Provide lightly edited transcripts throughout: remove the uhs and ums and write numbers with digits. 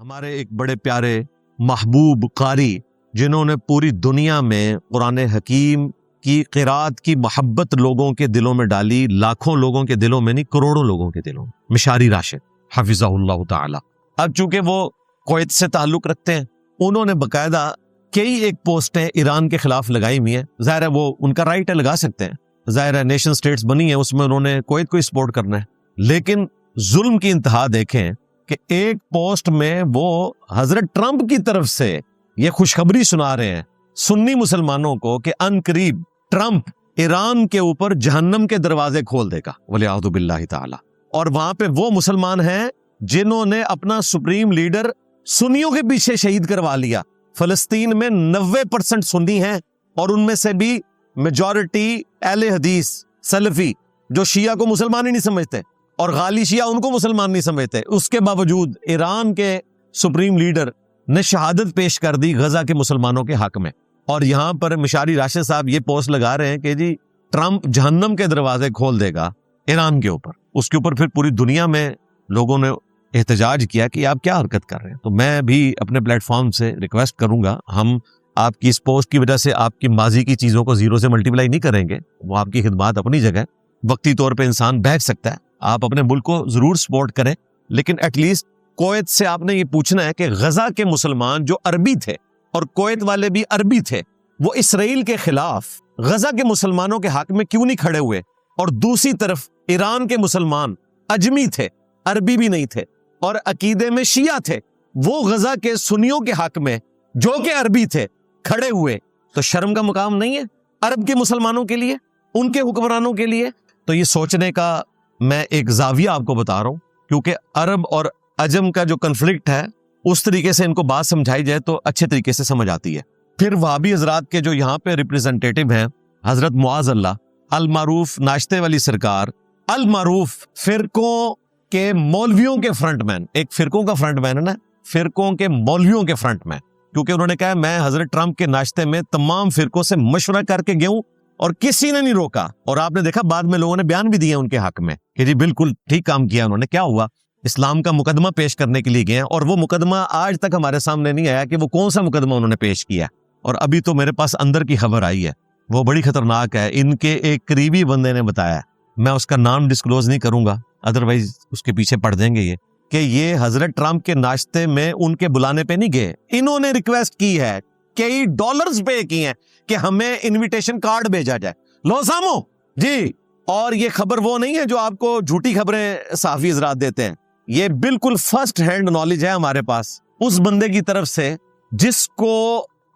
ہمارے ایک بڑے پیارے محبوب قاری جنہوں نے پوری دنیا میں قرآن حکیم کی قرات کی محبت لوگوں کے دلوں میں ڈالی، لاکھوں لوگوں کے دلوں میں نہیں، کروڑوں لوگوں کے دلوں میں، مشاری راشد حفظہ اللہ تعالی۔ اب چونکہ وہ کویت سے تعلق رکھتے ہیں، انہوں نے باقاعدہ کئی ایک پوسٹیں ایران کے خلاف لگائی ہوئی ہیں۔ ظاہر ہے وہ ان کا رائٹ ہے، لگا سکتے ہیں، ظاہر ہے نیشن سٹیٹس بنی ہیں، اس میں انہوں نے کویت کو سپورٹ کرنا ہے، لیکن ظلم کی انتہا دیکھیں کہ ایک پوسٹ میں وہ حضرت ٹرمپ کی طرف سے یہ خوشخبری سنا رہے ہیں سنی مسلمانوں کو کہ ان قریب ٹرمپ ایران کے اوپر جہنم کے دروازے کھول دے گا ولیعوذ باللہ تعالی۔ اور وہاں پہ وہ مسلمان ہیں جنہوں نے اپنا سپریم لیڈر سنیوں کے پیچھے شہید کروا لیا۔ فلسطین میں 90% سنی ہیں اور ان میں سے بھی میجورٹی اہل حدیث سلفی جو شیعہ کو مسلمان ہی نہیں سمجھتے اور غالی شیعہ ان کو مسلمان نہیں سمجھتے، اس کے باوجود ایران کے سپریم لیڈر نے شہادت پیش کر دی غزہ کے مسلمانوں کے حق میں۔ اور یہاں پر مشاری راشد صاحب یہ پوسٹ لگا رہے ہیں کہ جی ٹرمپ جہنم کے دروازے کھول دے گا ایران کے اوپر۔ اس کے اوپر پھر پوری دنیا میں لوگوں نے احتجاج کیا کہ آپ کیا حرکت کر رہے ہیں۔ تو میں بھی اپنے پلیٹ فارم سے ریکویسٹ کروں گا، ہم آپ کی اس پوسٹ کی وجہ سے آپ کی ماضی کی چیزوں کو زیرو سے ملٹیپلائی نہیں کریں گے، وہ آپ کی خدمات اپنی جگہ، وقتی طور پہ انسان بہک سکتا ہے، آپ اپنے ملک کو ضرور سپورٹ کریں، لیکن ایٹ لیسٹ کویت سے آپ نے یہ پوچھنا ہے کہ غزہ کے مسلمان جو عربی تھے اور کویت والے بھی عربی تھے، وہ اسرائیل کے خلاف غزہ کے مسلمانوں کے حق میں کیوں نہیں کھڑے ہوئے؟ اور دوسری طرف ایران کے مسلمان اجمی تھے، عربی بھی نہیں تھے اور عقیدے میں شیعہ تھے، وہ غزہ کے سنیوں کے حق میں جو کہ عربی تھے کھڑے ہوئے، تو شرم کا مقام نہیں ہے عرب کے مسلمانوں کے لیے، ان کے حکمرانوں کے لیے؟ تو یہ سوچنے کا میں ایک زاویہ آپ کو بتا رہا ہوں، کیونکہ عرب اور عجم کا جو کنفلکٹ ہے اس طریقے سے ان کو بات سمجھائی جائے تو اچھے طریقے سے سمجھ آتی ہے۔ پھر وہابی حضرات کے جو یہاں پہ ریپریزنٹیٹیو ہیں، حضرت معاذ اللہ المعروف ناشتے والی سرکار، المعروف فرقوں کے مولویوں کے فرنٹ مین، ایک فرقوں کا فرنٹ مین ہے نا، فرقوں کے مولویوں کے فرنٹ مین، کیونکہ انہوں نے کہا میں حضرت ٹرمپ کے ناشتے میں تمام فرقوں سے مشورہ کر کے گیا ہوں اور کسی نے نہیں روکا، اور آپ نے دیکھا بعد میں لوگوں نے بیان بھی دیے ان کے حق میں کہ جی بالکل ٹھیک کام کیا انہوں نے۔ کیا ہوا؟ اسلام کا مقدمہ پیش کرنے کے لیے گئے ہیں، اور وہ مقدمہ آج تک ہمارے سامنے نہیں آیا کہ وہ کون سا مقدمہ انہوں نے پیش کیا، اور ابھی تو میرے پاس اندر کی خبر آئی ہے، وہ بڑی خطرناک ہے۔ ان کے ایک قریبی بندے نے بتایا، میں اس کا نام ڈسکلوز نہیں کروں گا ادروائز اس کے پیچھے پڑ دیں گے یہ، کہ یہ حضرت ٹرمپ کے ناشتے میں ان کے بلانے پہ نہیں گئے، انہوں نے ریکویسٹ کی ہے، کئی ڈالرز پے کیے ہیں کہ ہمیں انویٹیشن کارڈ بھیجا جائے، لو سامو جی۔ اور یہ خبر وہ نہیں ہے جو آپ کو جھوٹی خبریں صحافی حضرات دیتے ہیں، یہ بالکل فرسٹ ہینڈ نالج ہے ہمارے پاس اس بندے کی طرف سے جس کو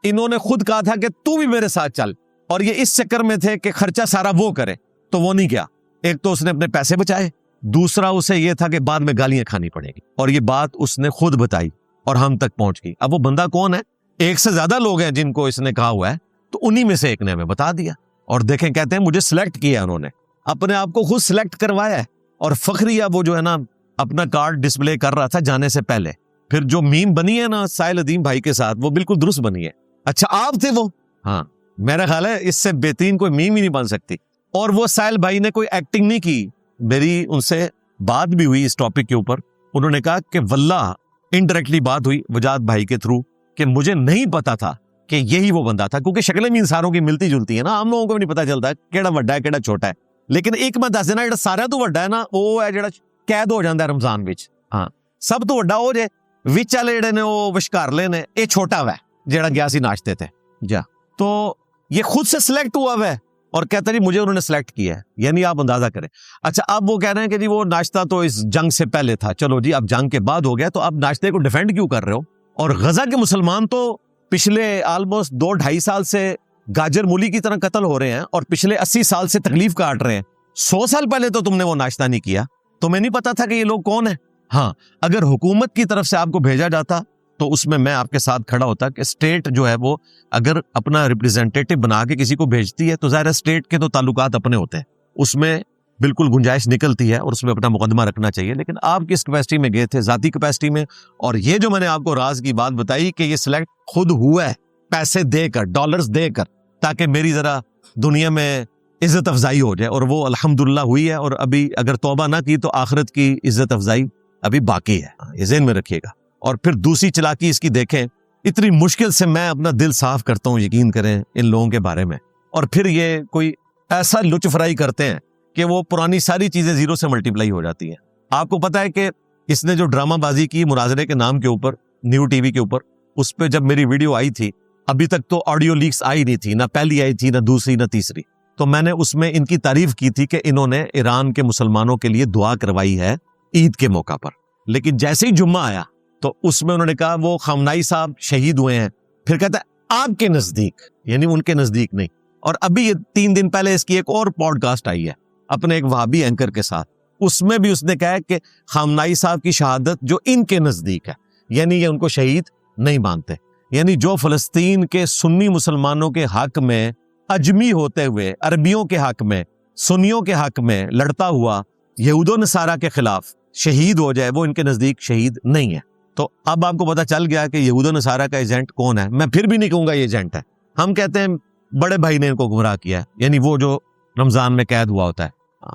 انہوں نے خود کہا تھا کہ تو بھی میرے ساتھ چل، اور یہ اس چکر میں تھے کہ خرچہ سارا وہ کرے، تو وہ نہیں کیا۔ ایک تو اس نے اپنے پیسے بچائے، دوسرا اسے یہ تھا کہ بعد میں گالیاں کھانی پڑے گی، اور یہ بات اس نے خود بتائی اور ہم تک پہنچ گئی۔ اب وہ بندہ کون ہے؟ ایک سے زیادہ لوگ ہیں جن کو اس نے کہا ہوا ہے، تو انہی میں سے ایک نے ہمیں بتا دیا۔ اور دیکھیں کہتے ہیں مجھے سلیکٹ کیا انہوں نے، اپنے آپ کو خود سلیکٹ کروایا ہے، اور فخریہ وہ جو ہے نا اپنا کارڈ ڈسپلے کر رہا تھا جانے سے پہلے۔ پھر جو میم بنی ہے نا سائل ادیم بھائی کے ساتھ، وہ بالکل درست بنی ہے۔ اچھا آپ تھے وہ؟ ہاں، میرا خیال ہے اس سے بہترین کوئی میم ہی نہیں بن سکتی۔ اور وہ سائل بھائی نے کوئی ایکٹنگ نہیں کی، میری ان سے بات بھی ہوئی اس ٹاپک کے اوپر، انہوں نے کہا کہ واللہ انڈائریکٹلی بات ہوئی وجاد بھائی کے تھرو کہ مجھے نہیں پتا تھا کہ یہی وہ بندہ تھا، کیونکہ شکلیں بھی انسانوں کی ملتی جلتی ہیں نا، ہم لوگوں کو بھی نہیں پتا چلتا کیڑا وڈا ہے کیڑا چھوٹا ہے، لیکن ایک میں دس دینا جڑا سارا تو وڈا ہے نا وہ ہے جڑا قید ہو جاتا ہے رمضان وچ۔ ہاں، سب تو وڈا ہو جے وچ والے جڑے نے وہ وشکارلے نے، یہ چھوٹا ہوا ہے جڑا گیا سی ناشتے تھے جا۔ تو یہ خود سے سلیکٹ ہوا ہوا ہے اور کہتا نہیں مجھے انہوں نے سلیکٹ کیا ہے، یعنی آپ اندازہ کریں۔ اچھا اب وہ کہہ رہے ہیں کہ جی وہ ناشتہ تو اس جنگ سے پہلے تھا، چلو جی اب جنگ کے بعد ہو گیا تو اب ناشتے کو ڈیفینڈ کیوں کر رہے ہو؟ اور غزہ کے مسلمان تو پچھلے آلموسٹ 2-2.5 سال سے گاجر مولی کی طرح قتل ہو رہے ہیں اور پچھلے 80 سال سے تکلیف کاٹ رہے ہیں۔ 100 سال پہلے تو تم نے وہ ناشتہ نہیں کیا، تمہیں نہیں پتا تھا کہ یہ لوگ کون ہیں؟ ہاں، اگر حکومت کی طرف سے آپ کو بھیجا جاتا تو اس میں آپ کے ساتھ کھڑا ہوتا کہ اسٹیٹ جو ہے وہ اگر اپنا ریپریزنٹیٹو بنا کے کسی کو بھیجتی ہے تو ظاہر ہے اسٹیٹ کے تو تعلقات اپنے ہوتے ہیں، اس میں بالکل گنجائش نکلتی ہے اور اس میں اپنا مقدمہ رکھنا چاہیے، لیکن آپ کس کیپیسٹی میں گئے تھے؟ ذاتی کیپیسٹی میں۔ اور یہ جو میں نے آپ کو راز کی بات بتائی کہ یہ سلیکٹ خود ہوا ہے پیسے دے کر، ڈالرز دے کر، تاکہ میری ذرا دنیا میں عزت افزائی ہو جائے، اور وہ الحمدللہ ہوئی ہے، اور ابھی اگر توبہ نہ کی تو آخرت کی عزت افزائی ابھی باقی ہے، یہ ذہن میں رکھیے گا۔ اور پھر دوسری چلاکی اس کی دیکھیں, اتنی مشکل سے میں اپنا دل صاف کرتا ہوں, یقین کریں ان لوگوں کے بارے میں, اور پھر یہ کوئی ایسا لچ فرائی کرتے ہیں کہ وہ پرانی ساری چیزیں زیرو سے ملٹیپلائی ہو جاتی ہیں. آپ کو پتا ہے کہ اس نے جو ڈرامہ بازی کی مناظرے کے نام کے اوپر نیو ٹی وی کے اوپر, اس پہ جب میری ویڈیو آئی تھی, ابھی تک تو آڈیو لیکس آئی نہیں تھی, نہ پہلی آئی تھی, نہ دوسری, نہ تیسری, تو میں نے اس میں ان کی تعریف کی تھی کہ انہوں نے ایران کے مسلمانوں کے لیے دعا کروائی ہے عید کے موقع پر. لیکن جیسے ہی جمعہ آیا تو اس میں انہوں نے کہا وہ خامنائی صاحب شہید ہوئے ہیں. پھر کہتا ہے آپ کے نزدیک, یعنی ان کے نزدیک نہیں. اور ابھی یہ 3 دن پہلے اس کی ایک اور پوڈ کاسٹ آئی ہے اپنے ایک وہابی اینکر کے ساتھ, اس میں بھی اس نے کہا کہ خامنائی صاحب کی شہادت جو ان کے نزدیک ہے, یعنی یہ ان کو شہید نہیں مانتے. یعنی جو فلسطین کے سنی مسلمانوں کے حق میں اجمی ہوتے ہوئے عربیوں کے حق میں, سنیوں کے حق میں لڑتا ہوا یہود و نصارہ کے خلاف شہید ہو جائے, وہ ان کے نزدیک شہید نہیں ہے. تو اب آپ کو پتہ چل گیا کہ یہود و نصارہ کا ایجنٹ کون ہے. میں پھر بھی نہیں کہوں گا یہ ایجنٹ ہے, ہم کہتے ہیں بڑے بھائی نے ان کو گمراہ کیا ہے, یعنی وہ جو رمضان میں قید ہوا ہوتا ہے,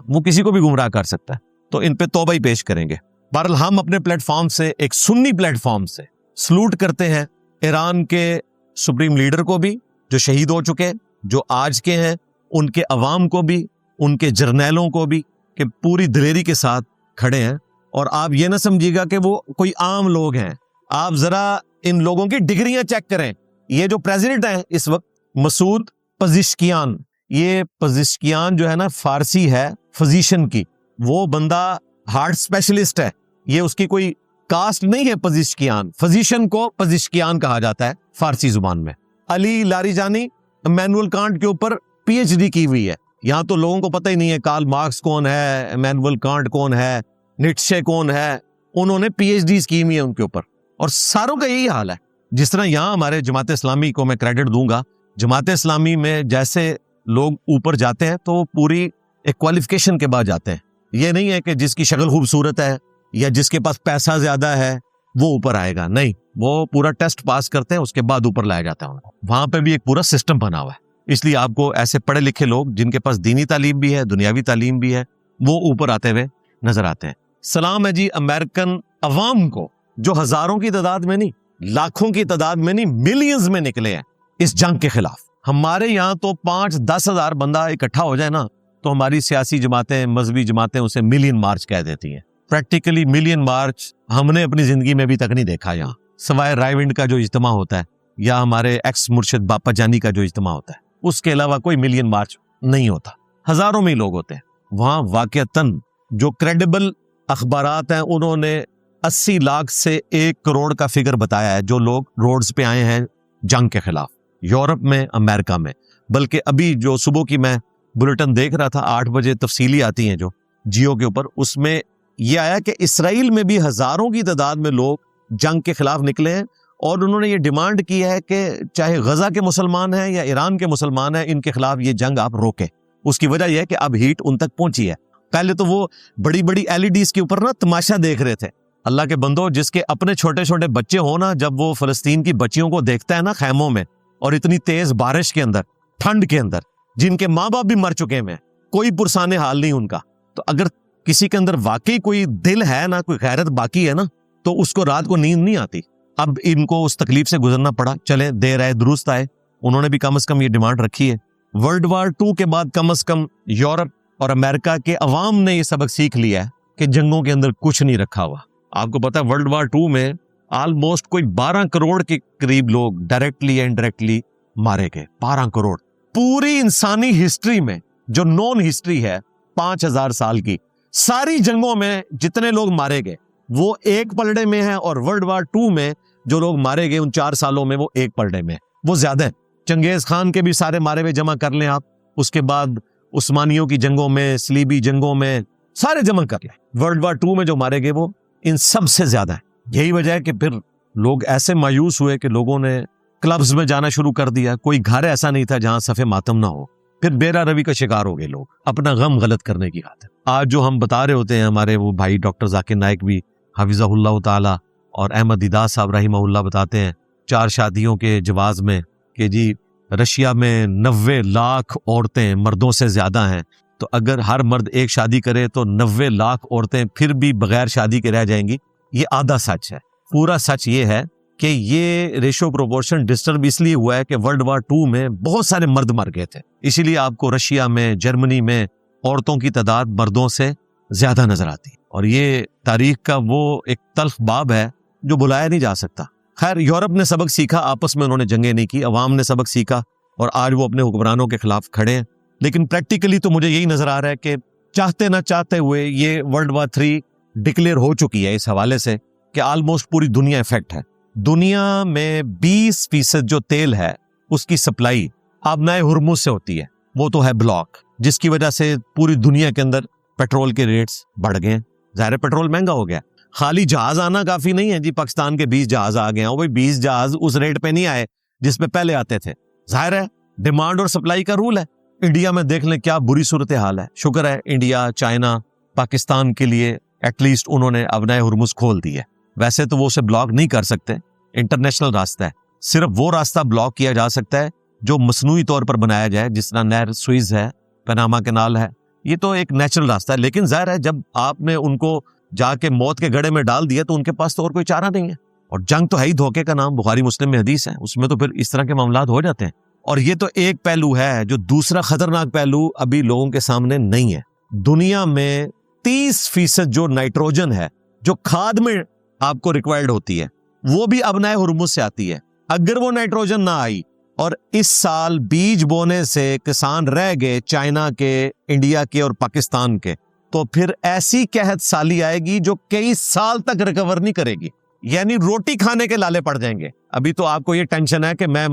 وہ کسی کو بھی گمراہ کر سکتا ہے, تو ان پہ توبہ ہی پیش کریں گے. بہرحال ہم اپنے پلیٹ فارم سے, ایک سنی پلیٹ فارم سے سلوٹ کرتے ہیں ایران کے سپریم لیڈر کو بھی جو شہید ہو چکے, جو آج کے ہیں, ان کے عوام کو بھی, ان کے جرنیلوں کو بھی, کہ پوری دلیری کے ساتھ کھڑے ہیں. اور آپ یہ نہ سمجھیے گا کہ وہ کوئی عام لوگ ہیں. آپ ذرا ان لوگوں کی ڈگریاں چیک کریں. یہ جو پریزیڈنٹ ہیں اس وقت, مسعود پزشکیان, یہ پزشکیان جو ہے نا فارسی ہے فزیشن کی, وہ بندہ ہارٹ اسپیشلسٹ ہے. یہ اس کی کوئی کاسٹ نہیں ہے پزشکیان, فزیشن کو پزشکیان کہا جاتا ہے فارسی زبان میں. علی لاریجانی امانوئل کانٹ کے اوپر پی ایچ ڈی کی ہوئی ہے. یہاں تو لوگوں کو پتہ ہی نہیں ہے کارل مارکس کون ہے, امانوئل کانٹ کون ہے, نیٹشے کون ہے. انہوں نے پی ایچ ڈیز کی ہوئی ہیں ان کے اوپر, اور ساروں کا یہی حال ہے. جس طرح یہاں ہمارے جماعت اسلامی کو میں کریڈٹ دوں گا, جماعت اسلامی میں جیسے لوگ اوپر جاتے ہیں تو وہ پوری ایک کوالیفیکیشن کے بعد جاتے ہیں. یہ نہیں ہے کہ جس کی شکل خوبصورت ہے یا جس کے پاس پیسہ زیادہ ہے وہ اوپر آئے گا, نہیں, وہ پورا ٹیسٹ پاس کرتے ہیں, اس کے بعد اوپر لایا جاتا ہے ان کو. وہاں پہ بھی ایک پورا سسٹم بنا ہوا ہے. اس لیے آپ کو ایسے پڑھے لکھے لوگ جن کے پاس دینی تعلیم بھی ہے, دنیاوی تعلیم بھی ہے, وہ اوپر آتے ہوئے نظر آتے ہیں. سلام ہے جی امریکن عوام کو, جو ہزاروں کی تعداد میں نہیں, لاکھوں کی تعداد میں نہیں, ملینز میں نکلے ہیں اس جنگ کے خلاف. ہمارے یہاں تو 5-10 ہزار بندہ اکٹھا ہو جائے نا, تو ہماری سیاسی جماعتیں, مذہبی جماعتیں اسے ملین مارچ کہہ دیتی ہیں. پریکٹیکلی ملین مارچ ہم نے اپنی زندگی میں ابھی تک نہیں دیکھا یہاں, سوائے رائے ونڈ کا جو اجتماع ہوتا ہے یا ہمارے ایکس مرشد باپا جانی کا جو اجتماع ہوتا ہے, اس کے علاوہ کوئی ملین مارچ نہیں ہوتا. ہزاروں میں لوگ ہوتے ہیں وہاں. واقعتاً جو کریڈیبل اخبارات ہیں انہوں نے 80 لاکھ سے 1 کروڑ کا فگر بتایا ہے جو لوگ روڈز پہ آئے ہیں جنگ کے خلاف, یورپ میں, امریکہ میں. بلکہ ابھی جو صبح کی میں بلیٹن دیکھ رہا تھا 8 بجے تفصیلی آتی ہیں جو جیو کے اوپر, اس میں یہ آیا کہ اسرائیل میں بھی ہزاروں کی تعداد میں لوگ جنگ کے خلاف نکلے ہیں, اور انہوں نے یہ ڈیمانڈ کی ہے کہ چاہے غزہ کے مسلمان ہیں یا ایران کے مسلمان ہیں, ان کے خلاف یہ جنگ آپ روکیں. اس کی وجہ یہ ہے کہ اب ہیٹ ان تک پہنچی ہے. پہلے تو وہ بڑی بڑی LEDs کے اوپر نا تماشا دیکھ رہے تھے. اللہ کے بندو, جس کے اپنے چھوٹے چھوٹے بچے ہوں نا, جب وہ فلسطین کی بچیوں کو دیکھتا ہے نا خیموں میں, اور اتنی تیز بارش کے اندر, ٹھنڈ کے اندر, جن کے ماں باپ بھی مر چکے ہیں, کوئی پرسان حال نہیں ان کا, تو اگر کسی کے اندر واقعی کوئی دل ہے نا, کوئی غیرت باقی ہے نا, تو اس کو رات کو نیند نہیں آتی. اب ان کو اس تکلیف سے گزرنا پڑا. چلے دیر آئے درست آئے, انہوں نے بھی کم از کم یہ ڈیمانڈ رکھی ہے. ورلڈ وار 2 کے بعد کم از کم یورپ اور امریکہ کے عوام نے یہ سبق سیکھ لیا ہے کہ جنگوں کے اندر کچھ نہیں رکھا ہوا. آپ کو پتا ہے ورلڈ وار 2 میں آلموسٹ کوئی 12 کروڑ کے قریب لوگ ڈائریکٹلی یا انڈائریکٹلی مارے گئے. 12 کروڑ. پوری انسانی ہسٹری میں جو نون ہسٹری ہے 5000 سال کی, ساری جنگوں میں جتنے لوگ مارے گئے وہ ایک پلڑے میں ہے, اور ورلڈ وار 2 میں جو لوگ مارے گئے ان 4 سالوں میں وہ ایک پلڑے میں, وہ زیادہ ہیں. چنگیز خان کے بھی سارے مارے ہوئے جمع کر لیں آپ, اس کے بعد عثمانیوں کی جنگوں میں, صلیبی جنگوں میں, سارے جمع کر لیں. ورلڈ وار 2 میں جو مارے گئے وہ ان سب سے زیادہ ہیں. یہی وجہ ہے کہ پھر لوگ ایسے مایوس ہوئے کہ لوگوں نے کلبز میں جانا شروع کر دیا. کوئی گھر ایسا نہیں تھا جہاں صف ماتم نہ ہو. پھر بیرا روی کا شکار ہو گئے لوگ اپنا غم غلط کرنے کی خاطر. آج جو ہم بتا رہے ہوتے ہیں, ہمارے وہ بھائی ڈاکٹر ذاکر نائک بھی حفظہ اللہ تعالی اور احمد دیدار صاحب رحمہ اللہ بتاتے ہیں 4 شادیوں کے جواز میں کہ جی رشیا میں 90 لاکھ عورتیں مردوں سے زیادہ ہیں, تو اگر ہر مرد ایک شادی کرے تو 90 لاکھ عورتیں پھر بھی بغیر شادی کے رہ جائیں گی. یہ آدھا سچ ہے. پورا سچ یہ ہے کہ یہ ریشو پروپورشن ڈسٹرب اس لیے ہوا ہے کہ ورلڈ وار 2 میں بہت سارے مرد مر گئے تھے، اسی لیے آپ کو رشیا میں، جرمنی میں عورتوں کی تعداد مردوں سے زیادہ نظر آتی ہے، اور یہ تاریخ کا وہ ایک تلخ باب ہے جو بلایا نہیں جا سکتا۔ خیر، یورپ نے سبق سیکھا، آپس میں انہوں نے جنگیں نہیں کی، عوام نے سبق سیکھا اور آج وہ اپنے حکمرانوں کے خلاف کھڑے ہیں۔ لیکن پریکٹیکلی تو مجھے یہی نظر آ رہا ہے کہ چاہتے نہ چاہتے ہوئے یہ ورلڈ وار 3 ڈکلیئر ہو چکی ہے، اس حوالے سے کہ آلموسٹ پوری دنیا افیکٹ ہے۔ دنیا میں 20% جو تیل ہے اس کی سپلائی آبنائے ہرمز سے ہوتی ہے، وہ تو ہے بلاک، جس کی وجہ سے پوری دنیا کے اندر پیٹرول کے ریٹس بڑھ گئے ہیں۔ ظاہر پیٹرول مہنگا ہو گیا، خالی جہاز آنا کافی نہیں ہے جی، پاکستان کے 20 جہاز آ گئے ہیں، وہ 20 جہاز اس ریٹ پہ نہیں آئے جس پہ پہلے آتے تھے۔ ظاہر ہے ڈیمانڈ اور سپلائی کا رول ہے۔ انڈیا میں دیکھ لیں کیا بری صورتحال ہے، شکر ہے انڈیا، چائنا، پاکستان کے لیے ایٹ لیسٹ انہوں نے آبنائے ہرمز کھول دی ہے، ویسے تو وہ اسے بلاک نہیں کر سکتے، انٹرنیشنل راستہ ہے، صرف وہ راستہ بلاک کیا جا سکتا ہے جو مصنوعی طور پر بنایا جائے، جس طرح نہر سوئز ہے، پاناما کینال ہے، یہ تو ایک نیچرل راستہ ہے۔ لیکن ظاہر ہے جب آپ نے ان کو جا کے موت کے گڑھے میں ڈال دیا تو ان کے پاس تو اور کوئی چارہ نہیں ہے، اور جنگ تو ہے ہی دھوکے کا نام، بخاری مسلم میں حدیث ہے، اس میں تو پھر اس طرح کے معاملات ہو جاتے ہیں۔ اور یہ تو ایک پہلو ہے، جو دوسرا خطرناک پہلو ابھی لوگوں کے سامنے نہیں ہے۔ دنیا میں 30% جو نائٹروجن ہے جو کھاد میں آپ کو ریکوائرڈ ہوتی ہے، وہ بھی ابنائے ہرمز سے آتی ہے۔ اگر وہ نائٹروجن نہ آئی اور اس سال بیج بونے سے کسان رہ گئے چائنا کے، انڈیا کے اور پاکستان کے، تو پھر ایسی قحط سالی آئے گی جو کئی سال تک ریکور نہیں کرے گی، یعنی روٹی کھانے کے لالے پڑ جائیں گے۔ ابھی تو آپ کو یہ ٹینشن ہے کہ میں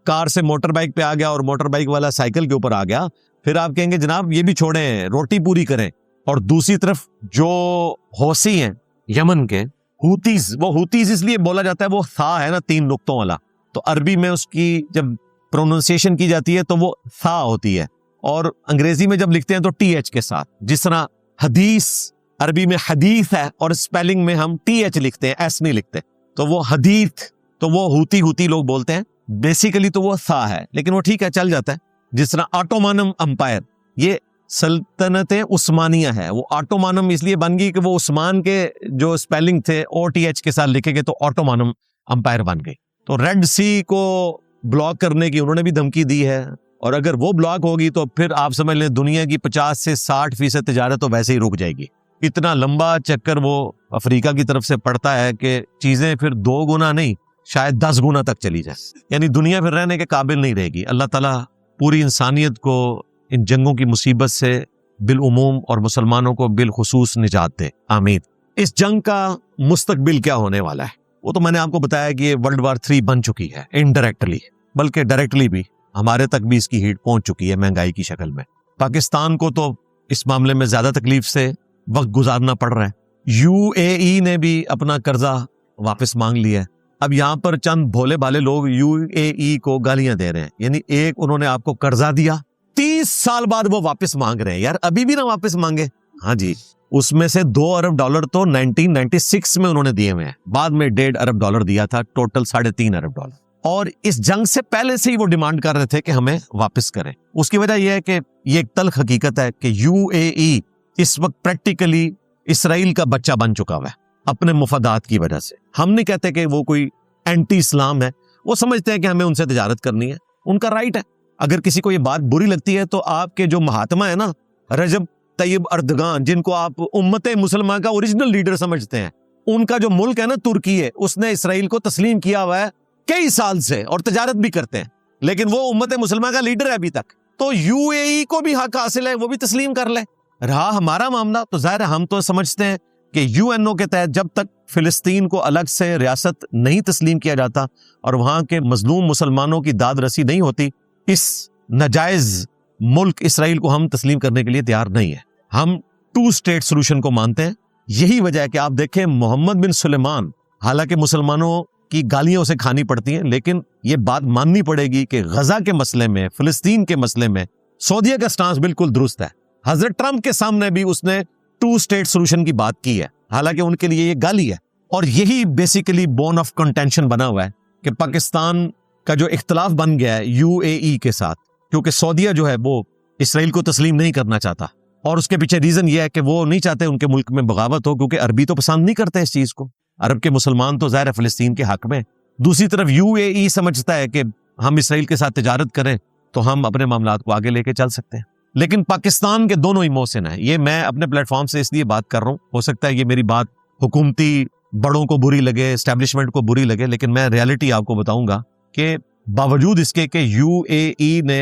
کار سے موٹر بائک پہ آ گیا اور موٹر بائک والا سائیکل کے اوپر آ گیا، پھر آپ کہیں گے جناب یہ بھی چھوڑیں، روٹی پوری کریں۔ اور دوسری طرف جو حوثی ہیں یمن کے ہوتیز، وہ ہوتیز اس لیے بولا جاتا ہے، وہ تھا ہے نا 3 نقطوں والا، تو عربی میں اس کی جب پروننسیشن کی جاتی ہے تو وہ تھا ہوتی ہے، اور انگریزی میں جب لکھتے ہیں تو ٹی ایچ کے ساتھ، جس طرح حدیث عربی میں حدیث ہے اور اسپیلنگ میں ہم ٹی ایچ لکھتے ہیں، ایس نہیں لکھتے، تو وہ حدیث، تو وہ ہوتی لوگ بولتے ہیں، بیسیکلی تو وہ تھا ہے، لیکن وہ ٹھیک ہے چل جاتا ہے۔ جس طرح آٹومانم امپائر، یہ سلطنت عثمانیہ ہے، وہ آٹومانم اس لیے بن گئی کہ وہ عثمان کے جو اسپیلنگ تھے او ٹی ایچ کے ساتھ لکھے گئے تو آٹومانم امپائر بن گئی۔ تو ریڈ سی کو بلاک کرنے کی انہوں نے بھی دھمکی دی ہے، اور اگر وہ بلاک ہوگی تو پھر آپ سمجھ لیں دنیا کی 50 سے 60% تجارت تو ویسے ہی رک جائے گی۔ اتنا لمبا چکر وہ افریقہ کی طرف سے پڑتا ہے کہ چیزیں پھر 2 گنا نہیں، شاید 10 گنا تک چلی جائے، یعنی دنیا پھر رہنے کے قابل نہیں رہے گی۔ اللہ تعالیٰ پوری انسانیت کو ان جنگوں کی مصیبت سے بالعموم اور مسلمانوں کو بالخصوص نجات دے، آمین۔ اس جنگ کا مستقبل کیا ہونے والا ہے وہ تو میں نے آپ کو بتایا کہ یہ ورلڈ وار 3 بن چکی ہے انڈائریکٹلی، بلکہ ڈائریکٹلی بھی ہمارے تک بھی اس کی ہیٹ پہنچ چکی ہے مہنگائی کی شکل میں۔ پاکستان کو تو اس معاملے میں زیادہ تکلیف سے وقت گزارنا پڑ رہا ہے۔ یو اے ای نے بھی اپنا قرضہ واپس مانگ لیا ہے۔ اب یہاں پر چند بھولے بھالے لوگ یو اے ای کو گالیاں دے رہے ہیں، یعنی ایک انہوں نے آپ کو قرضہ دیا، 30 سال بعد وہ واپس مانگ رہے ہیں، یار ابھی بھی نہ واپس مانگے۔ ہاں جی، اس میں سے $2 ارب تو 1996 میں انہوں نے دیے ہوئے ہیں، بعد میں $1.5 ارب دیا تھا، ٹوٹل $3.5 ارب، اور اس جنگ سے پہلے سے ہی وہ ڈیمانڈ کر رہے تھے کہ ہمیں واپس کریں۔ اس کی وجہ یہ ہے کہ یہ ایک تلخ حقیقت ہے کہ یو اے ای اس وقت پریکٹیکلی اسرائیل کا بچہ بن چکا ہوا ہے اپنے مفادات کی وجہ سے۔ ہم نہیں کہتے کہ وہ کوئی اینٹی اسلام ہے، وہ سمجھتے ہیں کہ ہمیں ان سے تجارت کرنی ہے، ان کا رائٹ ہے۔ اگر کسی کو یہ بات بری لگتی ہے تو آپ کے جو مہاتما ہے نا، رجب طیب اردگان، جن کو آپ امت مسلمہ کا اوریجنل لیڈر سمجھتے ہیں، ان کا جو ملک ہے نا ترکی ہے، اس نے اسرائیل کو تسلیم کیا ہوا ہے کئی سال سے اور تجارت بھی کرتے ہیں، لیکن وہ امت مسلمہ کا لیڈر ہے ابھی تک، تو یو اے ای کو بھی حق حاصل ہے، وہ بھی تسلیم کر لے۔ رہا ہمارا معاملہ تو ظاہر ہے ہم تو سمجھتے ہیں کہ یو این او کے تحت جب تک فلسطین کو الگ سے ریاست نہیں تسلیم کیا جاتا اور وہاں کے مظلوم مسلمانوں کی داد رسی نہیں ہوتی، اس ناجائز ملک اسرائیل کو ہم تسلیم کرنے کے لیے تیار نہیں ہے۔ ہم 2 اسٹیٹ سولوشن کو مانتے ہیں۔ یہی وجہ ہے کہ آپ دیکھیں محمد بن سلیمان، حالانکہ مسلمانوں کی گالیاں اسے کھانی پڑتی ہیں، لیکن یہ بات ماننی پڑے گی کہ غزہ کے مسئلے میں، فلسطین کے مسئلے میں سعودیہ کا سٹانس بالکل درست ہے۔ حضرت ٹرمپ کے سامنے بھی اس نے 2 اسٹیٹ سولوشن کی بات کی ہے، حالانکہ ان کے لیے یہ گالی ہے، اور یہی بیسیکلی بون آف کنٹینشن بنا ہوا ہے کہ پاکستان کا جو اختلاف بن گیا ہے یو اے ای کے ساتھ، کیونکہ سعودیہ جو ہے وہ اسرائیل کو تسلیم نہیں کرنا چاہتا، اور اس کے پیچھے ریزن یہ ہے کہ وہ نہیں چاہتے ان کے ملک میں بغاوت ہو، کیونکہ عربی تو پسند نہیں کرتے اس چیز کو۔ عرب کے مسلمان تو ظاہر ہے فلسطین کے حق میں، دوسری طرف UAE سمجھتا ہے کہ ہم اسرائیل کے ساتھ تجارت کریں تو ہم اپنے معاملات کو آگے لے کے چل سکتے ہیں. لیکن پاکستان کے دونوں ہی محسن ہیں. یہ میں اپنے پلیٹ فارم سے اس لیے بات کر رہا ہوں، ہو سکتا ہے یہ میری بات حکومتی بڑوں کو بری لگے، اسٹیبلشمنٹ کو بری لگے، لیکن میں ریالٹی آپ کو بتاؤں گا کہ باوجود اس کے کہ UAE نے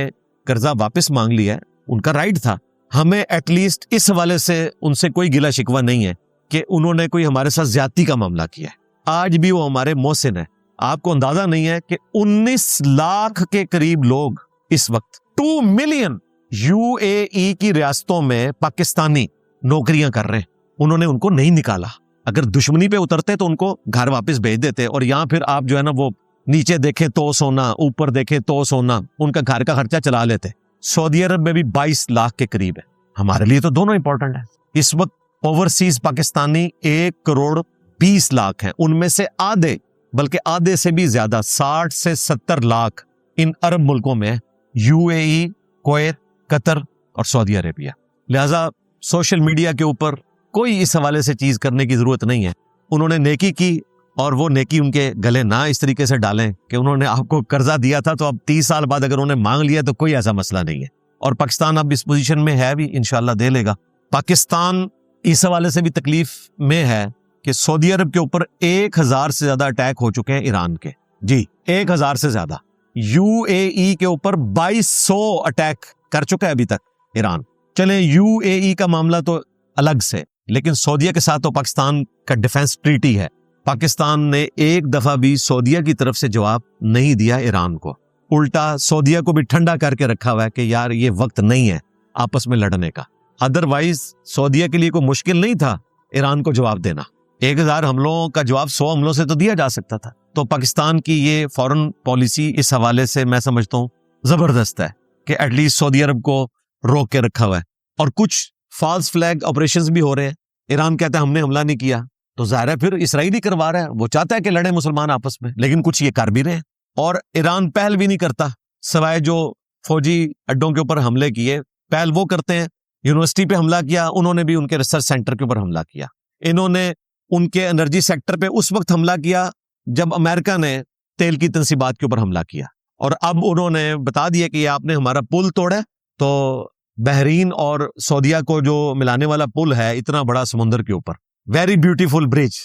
قرضہ واپس مانگ لیا ہے، ان کا رائٹ تھا، ہمیں ایٹ لیسٹ اس حوالے سے ان سے کوئی گلہ شکوہ نہیں ہے کہ انہوں نے کوئی ہمارے ساتھ زیادتی کا معاملہ کیا ہے. آج بھی وہ ہمارے محسن ہیں. آپ کو اندازہ نہیں ہے کہ 19 لاکھ کے قریب لوگ اس وقت 2 ملین UAE کی ریاستوں میں پاکستانی نوکریاں کر رہے ہیں. انہوں نے ان کو نہیں نکالا. اگر دشمنی پہ اترتے تو ان کو گھر واپس بھیج دیتے، اور یہاں پھر آپ جو ہے نا وہ نیچے دیکھیں تو سونا، اوپر دیکھیں تو سونا، ان کا گھر کا خرچہ چلا لیتے. سعودی عرب میں بھی 22 لاکھ کے قریب ہے. ہمارے لیے تو دونوں امپورٹنٹ ہیں. اس وقت اوورسیز پاکستانی 1 کروڑ 20 لاکھ ہیں. ان میں سے آدھے، بلکہ آدھے سے بھی زیادہ، 60 سے 70 لاکھ ان عرب ملکوں میں، UAE، کویت، قطر اور سعودی عربیہ. لہٰذا سوشل میڈیا کے اوپر کوئی اس حوالے سے چیز کرنے کی ضرورت نہیں ہے. انہوں نے نیکی کی اور وہ نیکی ان کے گلے نہ اس طریقے سے ڈالیں کہ انہوں نے آپ کو قرضہ دیا تھا تو اب 30 سال بعد اگر انہوں نے مانگ لیا تو کوئی ایسا مسئلہ نہیں ہے. اور پاکستان اب اس پوزیشن میں ہے بھی، انشاءاللہ دے لے گا. پاکستان اس حوالے سے بھی تکلیف میں ہے کہ سعودی عرب کے اوپر 1000 سے زیادہ اٹیک ہو چکے ہیں ایران کے. جی 1000 سے زیادہ. UAE کے اوپر 2200 اٹیک کر چکا ہے ابھی تک ایران. چلیں UAE کا معاملہ تو الگ سے، لیکن سعودیہ کے ساتھ تو پاکستان کا ڈیفنس ٹریٹی ہے. پاکستان نے ایک دفعہ بھی سعودیہ کی طرف سے جواب نہیں دیا ایران کو. الٹا سعودیہ کو بھی ٹھنڈا کر کے رکھا ہوا ہے کہ یار یہ وقت نہیں ہے آپس میں لڑنے کا. ادروائز سعودیہ کے لیے کوئی مشکل نہیں تھا ایران کو جواب دینا. 1000 حملوں کا جواب 100 حملوں سے تو دیا جا سکتا تھا. تو پاکستان کی یہ فورن پالیسی اس حوالے سے میں سمجھتا ہوں زبردست ہے کہ ایٹ لیسٹ سعودی عرب کو روک کے رکھا ہوا ہے. اور کچھ فالس فلیگ آپریشنز بھی ہو رہے ہیں. ایران کہتا ہے ہم نے حملہ نہیں کیا، تو ظاہر ہے پھر اسرائیلی کروا رہا ہے. وہ چاہتا ہے کہ لڑیں مسلمان آپس میں، لیکن کچھ یہ کر بھی رہے ہیں. اور ایران پہل بھی نہیں کرتا، سوائے جو فوجی اڈوں کے اوپر حملے کیے، پہل وہ کرتے ہیں. یونیورسٹی پہ حملہ کیا انہوں نے بھی، ان کے ریسرچ سینٹر کے اوپر حملہ کیا. انہوں نے ان کے انرجی سیکٹر پہ اس وقت حملہ کیا جب امریکہ نے تیل کی تنصیبات کے اوپر حملہ کیا. اور اب انہوں نے بتا دیا کہ آپ نے ہمارا پل توڑا. تو بحرین اور سعودیہ کو جو ملانے والا پل ہے اتنا بڑا سمندر کے اوپر، ویری بیوٹیفل برج،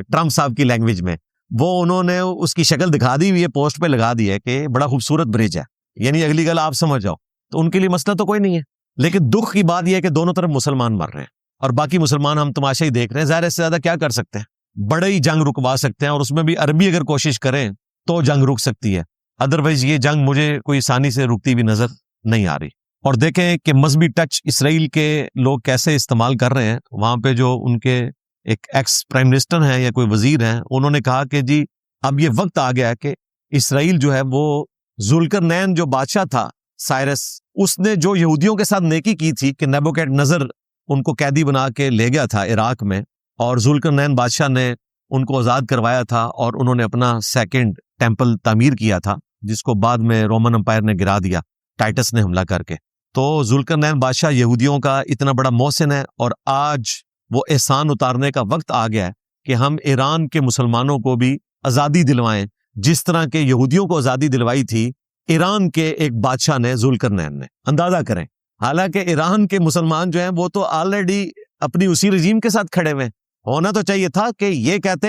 ٹرمپ صاحب کی لینگویج میں، وہ انہوں نے اس کی شکل دکھا دی ہوئی ہے، پوسٹ پہ لگا دی ہے کہ بڑا خوبصورت برج ہے. یعنی اگلی گل آپ سمجھ جاؤ. تو ان کے لیے مسئلہ تو کوئی نہیں ہے. لیکن دکھ کی بات یہ ہے کہ دونوں طرف مسلمان مر رہے ہیں اور باقی مسلمان ہم تماشا ہی دیکھ رہے ہیں. ظاہر سے زیادہ کیا کر سکتے ہیں؟ بڑے ہی جنگ رکوا سکتے ہیں، اور اس میں بھی عربی اگر کوشش کریں تو جنگ رک سکتی ہے. ادروائز یہ جنگ مجھے کوئی آسانی سے رکتی بھی نظر نہیں آ رہی. اور دیکھیں کہ مذہبی ٹچ اسرائیل کے لوگ کیسے استعمال کر رہے ہیں. وہاں پہ جو ان کے ایک ایکس پرائم منسٹر ہیں یا کوئی وزیر ہیں، انہوں نے کہا کہ جی اب یہ وقت آ گیا ہے کہ اسرائیل جو ہے وہ ذوالقرنین جو بادشاہ تھا سائرس، اس نے جو یہودیوں کے ساتھ نیکی کی تھی کہ نیبوکیڈ نظر ان کو قیدی بنا کے لے گیا تھا عراق میں، اور ذوالقرنین بادشاہ نے ان کو آزاد کروایا تھا اور انہوں نے اپنا سیکنڈ ٹیمپل تعمیر کیا تھا، جس کو بعد میں رومن امپائر نے گرا دیا ٹائٹس نے حملہ کر کے. تو ذوالقرنین بادشاہ یہودیوں کا اتنا بڑا محسن ہے، اور آج وہ احسان اتارنے کا وقت آ گیا ہے کہ ہم ایران کے مسلمانوں کو بھی آزادی دلوائیں، جس طرح کے یہودیوں کو آزادی دلوائی تھی ایران کے ایک بادشاہ نے، ذوالقرنین نے. اندازہ کریں، حالانکہ ایران کے مسلمان جو ہیں وہ تو آلریڈی اپنی اسی رجیم کے ساتھ کھڑے ہوئے. ہونا تو چاہیے تھا کہ یہ کہتے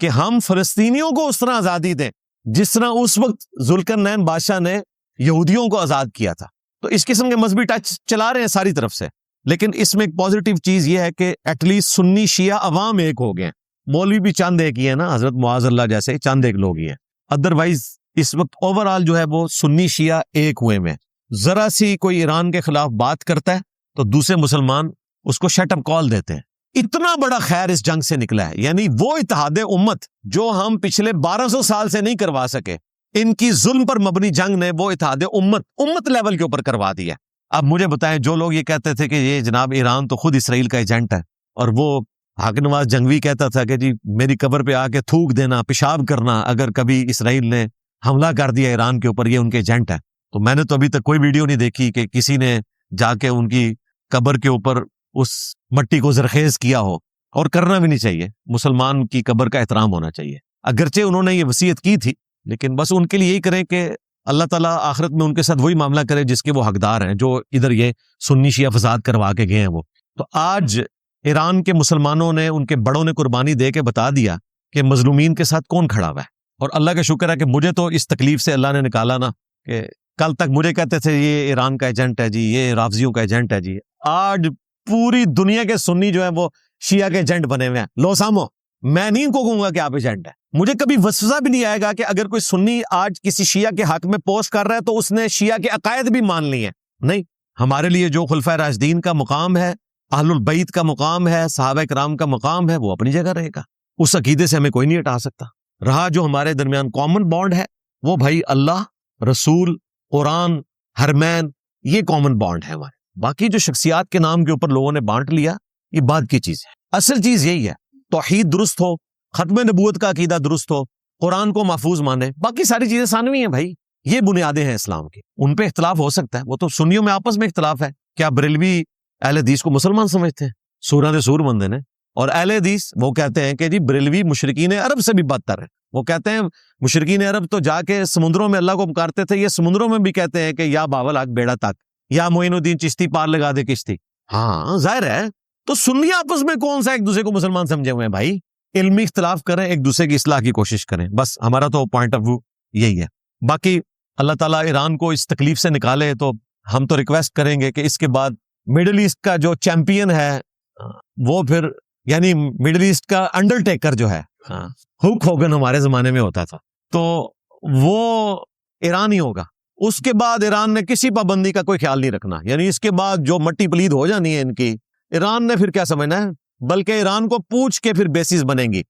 کہ ہم فلسطینیوں کو اس طرح آزادی دیں جس طرح اس وقت ذوالقرنین بادشاہ نے یہودیوں کو آزاد کیا تھا. تو اس قسم کے مذہبی ٹچ چلا رہے ہیں ساری طرف سے. لیکن اس میں ایک پازیٹیو چیز یہ ہے کہ ایٹ لیسٹ سنی شیعہ عوام ایک ہو گئے ہیں. مولوی بھی چند ایک ہی ہے نا، حضرت معاذ اللہ جیسے چند ایک لوگ ہی ہیں. ادروائز اس وقت اوور آل جو ہے وہ سنی شیعہ ایک ہوئے میں. ذرا سی کوئی ایران کے خلاف بات کرتا ہے تو دوسرے مسلمان اس کو شٹ اپ کال دیتے ہیں. اتنا بڑا خیر اس جنگ سے نکلا ہے. یعنی وہ اتحاد امت جو ہم پچھلے 1200 سال سے نہیں کروا سکے، ان کی ظلم پر مبنی جنگ نے وہ اتحاد امت لیول کے اوپر کروا دیا. اب مجھے بتائیں، جو لوگ یہ کہتے تھے کہ یہ جناب ایران تو خود اسرائیل کا ایجنٹ ہے، اور وہ حاکم نواز جنگوی کہتا تھا کہ جی میری قبر پہ آ کے تھوک دینا، پیشاب کرنا اگر کبھی اسرائیل نے حملہ کر دیا ایران کے اوپر، یہ ان کے ایجنٹ ہے. تو میں نے تو ابھی تک کوئی ویڈیو نہیں دیکھی کہ کسی نے جا کے ان کی قبر کے اوپر اس مٹی کو زرخیز کیا ہو اور کرنا بھی نہیں چاہیے. مسلمان کی قبر کا احترام ہونا چاہیے. اگرچہ انہوں نے یہ وصیت کی تھی, لیکن بس ان کے لیے یہی کریں کہ اللہ تعالیٰ آخرت میں ان کے ساتھ وہی معاملہ کرے جس کے وہ حقدار ہیں, جو ادھر یہ سنی شیعہ فساد کروا کے گئے ہیں وہ. تو آج ایران کے مسلمانوں نے, ان کے بڑوں نے قربانی دے کے بتا دیا کہ مظلومین کے ساتھ کون کھڑا ہوا ہے. اور اللہ کا شکر ہے کہ مجھے تو اس تکلیف سے اللہ نے نکالا نا, کہ کل تک مجھے کہتے تھے یہ ایران کا ایجنٹ ہے جی, یہ رافضیوں کا ایجنٹ ہے جی. آج پوری دنیا کے سنی جو ہیں وہ شیعہ کے ایجنٹ بنے ہوئے ہیں. لو سامو, میں نہیں ان کو کہوں گا کہ آپ ایجنٹ ہیں. مجھے کبھی وسوسہ بھی نہیں آئے گا کہ اگر کوئی سنی آج کسی شیعہ کے حق میں پوسٹ کر رہا ہے تو اس نے شیعہ کے عقائد بھی مان لی ہیں. نہیں, ہمارے لیے جو خلفائے راشدین کا مقام ہے, اہل البیت کا مقام ہے, صحابہ کرام کا مقام ہے, وہ اپنی جگہ رہے گا. اس عقیدے سے ہمیں کوئی نہیں ہٹا سکتا. رہا جو ہمارے درمیان کامن بانڈ ہے وہ بھائی اللہ, رسول, قرآن, حرمین, یہ کامن بانڈ ہے ہمارے. باقی جو شخصیات کے نام کے اوپر لوگوں نے بانٹ لیا, یہ بعد کی چیز ہے. اصل چیز یہی ہے, توحید درست ہو, ختم نبوت کا عقیدہ درست ہو, قرآن کو محفوظ مانے, باقی ساری چیزیں ثانوی ہیں بھائی. یہ بنیادیں ہیں اسلام کی. ان پہ اختلاف ہو سکتا ہے, وہ تو سنیوں میں آپس میں اختلاف ہے. کیا بریلوی اہل حدیث کو مسلمان سمجھتے ہیں؟ سورہ دے سور بندے نے. اور اہل حدیث وہ کہتے ہیں کہ جی بریلوی مشرکین عرب سے بھی بدتر ہے. وہ کہتے ہیں مشرکین عرب تو جا کے سمندروں میں اللہ کو پکارتے تھے, یہ سمندروں میں بھی کہتے ہیں کہ یا باول حق بیڑا تک, یا معین الدین چشتی پار لگا دے کشتی. ہاں ظاہر ہے. تو سنی آپس میں کون سا ایک دوسرے کو مسلمان سمجھے ہوئے ہیں بھائی؟ علمی اختلاف کریں, ایک دوسرے کی اصلاح کی کوشش کریں, بس ہمارا تو پوائنٹ آف ویو یہی ہے. باقی اللہ تعالیٰ ایران کو اس تکلیف سے نکالے. تو ہم تو ریکویسٹ کریں گے کہ اس کے بعد مڈل ایسٹ کا جو چیمپئن ہے وہ پھر, یعنی مڈل ایسٹ کا انڈرٹیکر جو ہے, ہک ہوگن ہمارے زمانے میں ہوتا تھا, تو وہ ایران ہی ہوگا. اس کے بعد ایران نے کسی پابندی کا کوئی خیال نہیں رکھنا. یعنی اس کے بعد جو مٹی پلید ہو جانی ہے ان کی, ایران نے پھر کیا سمجھنا ہے, بلکہ ایران کو پوچھ کے پھر بیسز بنیں گی.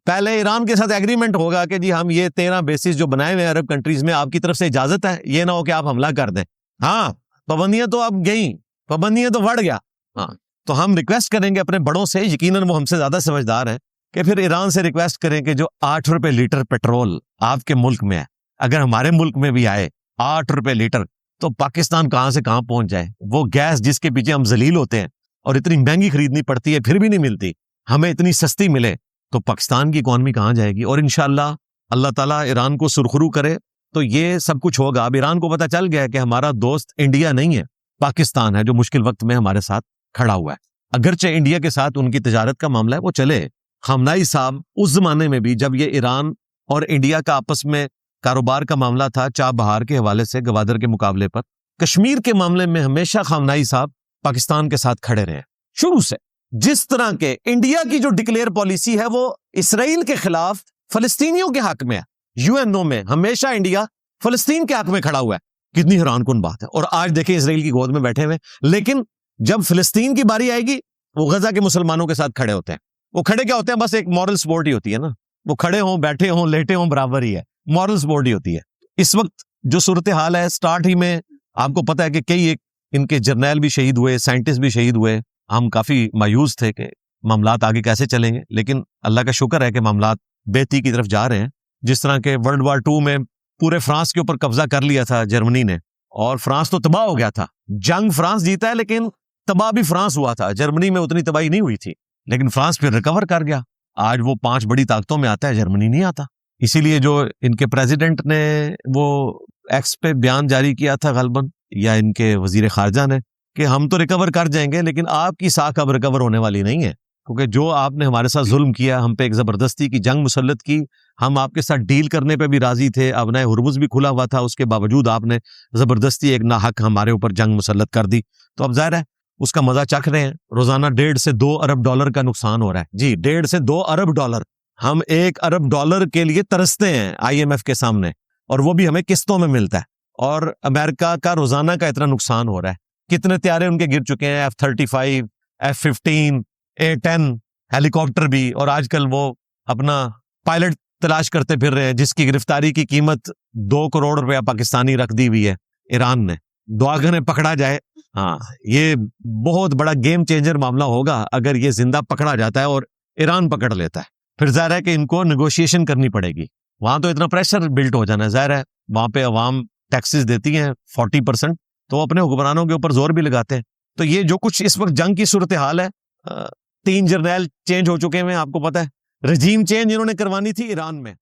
پہلے ایران کے ساتھ ایگریمنٹ ہوگا کہ جی ہم یہ 13 بیسز جو بنائے ہوئے ہیں عرب کنٹریز میں, آپ کی طرف سے اجازت ہے, یہ نہ ہو کہ آپ حملہ کر دیں. ہاں پابندیاں تو اب گئیں, پابندیاں تو بڑھ گیا. ہاں تو ہم ریکویسٹ کریں گے اپنے بڑوں سے, یقیناً وہ ہم سے زیادہ سمجھدار ہیں, کہ پھر ایران سے ریکویسٹ کریں کہ جو 8 روپے لیٹر پیٹرول آپ کے ملک میں ہے, اگر ہمارے ملک میں بھی آئے 8 روپے لیٹر, تو پاکستان کہاں سے کہاں پہنچ جائے. وہ گیس جس کے پیچھے ہم ذلیل ہوتے ہیں اور اتنی مہنگی خریدنی پڑتی ہے پھر بھی نہیں ملتی, ہمیں اتنی سستی ملے, تو پاکستان کی اکانومی کہاں جائے گی. اور انشاءاللہ اللہ تعالیٰ ایران کو سرخرو کرے تو یہ سب کچھ ہوگا. اب ایران کو پتہ چل گیا ہے کہ ہمارا دوست انڈیا نہیں ہے, پاکستان ہے جو مشکل وقت میں ہمارے ساتھ کھڑا ہوا ہے. اگرچہ انڈیا کے ساتھ ان کی تجارت کا معاملہ ہے وہ چلے. خامنائی صاحب اس زمانے میں بھی جب یہ ایران اور انڈیا کا آپس میں کاروبار کا معاملہ تھا, چاہ بہار کے حوالے سے گوادر کے مقابلے پر, کشمیر کے معاملے میں ہمیشہ خامنائی صاحب پاکستان کے ساتھ کھڑے رہے شروع سے. جس طرح کے انڈیا کی جو ڈکلیئر پالیسی ہے وہ اسرائیل کے خلاف فلسطینیوں کے حق میں ہے. UN میں ہمیشہ انڈیا فلسطین کے حق میں کھڑا ہوا ہے. کتنی حیران کن بات ہے. اور آج دیکھیں اسرائیل کی گود میں بیٹھے ہوئے, لیکن جب فلسطین کی باری آئے گی وہ غزہ کے مسلمانوں کے ساتھ کھڑے ہوتے ہیں. وہ کھڑے کیا ہوتے ہیں, بس ایک مورل سپورٹ ہی ہوتی ہے نا, وہ کھڑے ہوں بیٹھے ہوں لیٹے ہوں برابر ہی ہے, مورل سپورٹ ہی ہوتی ہے. اس وقت جو صورتحال ہے, سٹارٹ ہی میں آپ کو پتہ ہے کہ کئی ایک ان کے جرنیل بھی شہید ہوئے, سائنٹسٹ بھی شہید ہوئے. ہم کافی مایوس تھے کہ معاملات آگے کیسے چلیں گے, لیکن اللہ کا شکر ہے کہ معاملات بہتری کی طرف جا رہے ہیں. جس طرح کہ ورلڈ وار 2 میں پورے فرانس کے اوپر قبضہ کر لیا تھا جرمنی نے, اور فرانس تو تباہ ہو گیا تھا. جنگ فرانس جیتا ہے لیکن تباہ بھی فرانس ہوا تھا. جرمنی میں اتنی تباہی نہیں ہوئی تھی, لیکن فرانس پھر ریکور کر گیا. آج وہ 5 بڑی طاقتوں میں آتا ہے, جرمنی نہیں آتا. اسی لیے جو ان کے پریزیڈنٹ نے وہ ایکس پہ بیان جاری کیا تھا غالباً, یا ان کے وزیر خارجہ نے, کہ ہم تو ریکور کر جائیں گے لیکن آپ کی ساکھ اب ریکور ہونے والی نہیں ہے, کیونکہ جو آپ نے ہمارے ساتھ ظلم کیا, ہم پہ ایک زبردستی کی جنگ مسلط کی, ہم آپ کے ساتھ ڈیل کرنے پہ بھی راضی تھے, ابنائے ہرمز بھی کھلا ہوا تھا, اس کے باوجود آپ نے زبردستی ایک ناحق ہمارے اوپر جنگ مسلط کر دی. تو اب ظاہر ہے اس کا مزہ چکھ رہے ہیں. روزانہ 1.5 سے 2 ارب ڈالر کا نقصان ہو رہا ہے جی, 1.5 سے 2 ارب ڈالر. ہم 1 ارب ڈالر کے لیے ترستے ہیں IMF کے سامنے, اور وہ بھی ہمیں قسطوں میں ملتا ہے. اور امریکہ کا روزانہ کا اتنا نقصان ہو رہا ہے. کتنے طیارے ان کے گر چکے ہیں, F-35, F-15, A-10 ہیلی کاپٹر بھی, اور آج کل وہ اپنا پائلٹ تلاش کرتے پھر رہے ہیں جس کی گرفتاری کی قیمت 2 کروڑ روپیہ پاکستانی رکھ دی ہوئی ہے ایران نے. دعا کریں پکڑا جائے. ہاں یہ بہت بڑا گیم چینجر معاملہ ہوگا اگر یہ زندہ پکڑا جاتا ہے اور ایران پکڑ لیتا ہے. پھر ظاہر ہے کہ ان کو نیگوشیشن کرنی پڑے گی. وہاں تو اتنا پریشر بلٹ ہو جانا ہے, ظاہر ہے وہاں پہ عوام ٹیکسز دیتی ہیں 40%, تو اپنے حکمرانوں کے اوپر زور بھی لگاتے ہیں. تو یہ جو کچھ اس وقت جنگ کی صورتحال ہے, 3 جرنیل چینج ہو چکے ہیں, آپ کو پتا ہے. رجیم چینج انہوں نے کروانی تھی ایران میں,